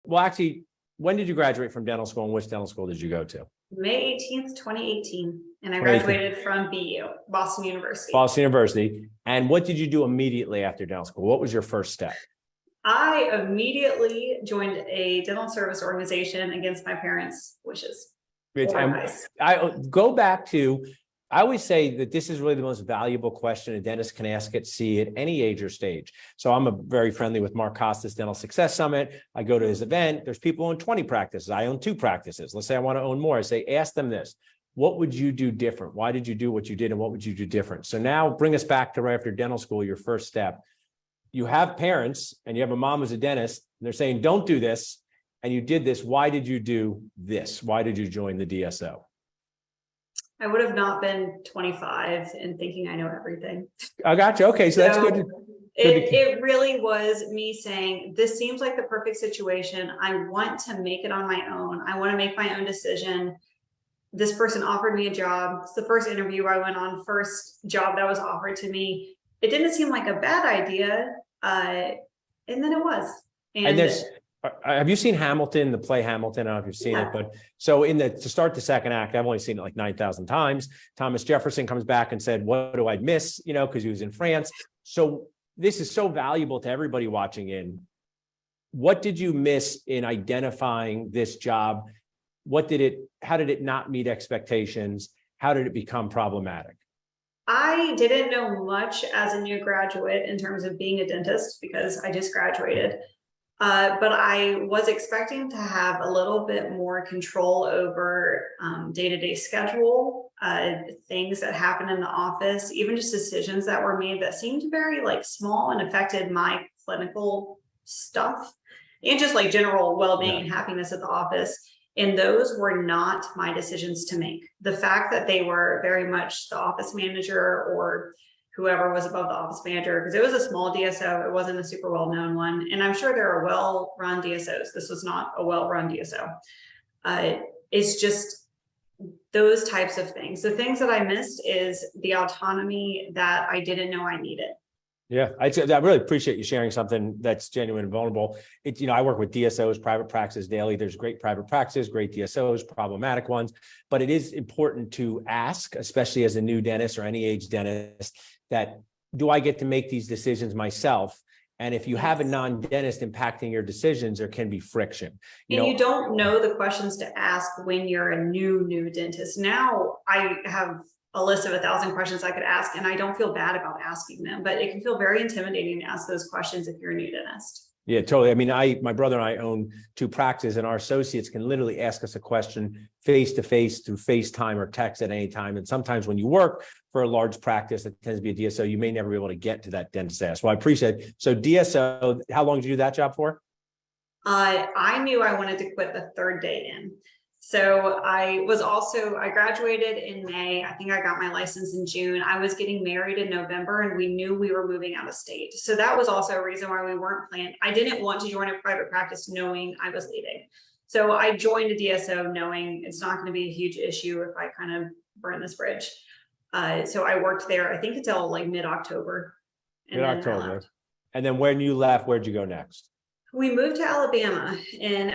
Well, actually, when did you graduate from dental school and which dental school did you go to? May 18th, 2018. And I 2018. graduated from BU, Boston University. Boston University. And what did you do immediately after dental school? What was your first step? I immediately joined a dental service organization against my parents' wishes. I go back to, I always say that this is really the most valuable question a dentist can ask at sea at any age or stage. So I'm very friendly with Mark Costa's Dental Success Summit. I go to his event. There's people who own 20 practices. I own 2 practices. Let's say I want to own more. I say, ask them this. What would you do different? Why did you do what you did? And what would you do different? So now bring us back to right after dental school, your first step. You have parents and you have a mom who's a dentist. And they're saying, don't do this. And you did this. Why did you do this? Why did you join the DSO? I would have not been 25 and thinking I know everything. I got you. Okay, so that's good. It really was me saying, this seems like the perfect situation. I want to make it on my own. I want to make my own decision. This person offered me a job. It's the first interview I went on, first job that was offered to me. It didn't seem like a bad idea. And then it was. And there's, have you seen Hamilton, the play Hamilton? I don't know if you've seen it, but so to start the second act, I've only seen it like 9,000 times. Thomas Jefferson comes back and said, what do I miss? You know, because he was in France. So this is so valuable to everybody watching in. What did you miss in identifying this job? How did it not meet expectations? How did it become problematic? I didn't know much as a new graduate in terms of being a dentist because I just graduated. But I was expecting to have a little bit more control over day-to-day schedule, things that happen in the office, even just decisions that were made that seemed very like small and affected my clinical stuff and just like general well-being and happiness at the office. And those were not my decisions to make. The fact that they were very much the office manager or whoever was above the office manager, because it was a small DSO, it wasn't a super well-known one. And I'm sure there are well-run DSOs. This was not a well-run DSO. It's just those types of things. The things that I missed is the autonomy that I didn't know I needed. Yeah, I really appreciate you sharing something that's genuine and vulnerable. I work with DSOs, private practices daily. There's great private practices, great DSOs, problematic ones, but it is important to ask, especially as a new dentist or any age dentist, that do I get to make these decisions myself? And if you have a non-dentist impacting your decisions, there can be friction. You don't know the questions to ask when you're a new dentist. Now I have a list of 1,000 questions I could ask, and I don't feel bad about asking them, but it can feel very intimidating to ask those questions if you're a new dentist. Yeah, totally. I mean, my brother and I own 2 practices, and our associates can literally ask us a question face to face through FaceTime or text at any time. And sometimes when you work for a large practice that tends to be a DSO, you may never be able to get to that dentist ask. Well, I appreciate it. So DSO, how long did you do that job for? I knew I wanted to quit the 3rd day in. So I graduated in May. I think I got my license in June. I was getting married in November and we knew we were moving out of state. So that was also a reason why we weren't planned. I didn't want to join a private practice knowing I was leaving. So I joined a DSO knowing it's not going to be a huge issue if I kind of burn this bridge. So I worked there, I think until like mid-October. Mid-October. And then when you left, where'd you go next? We moved to Alabama, and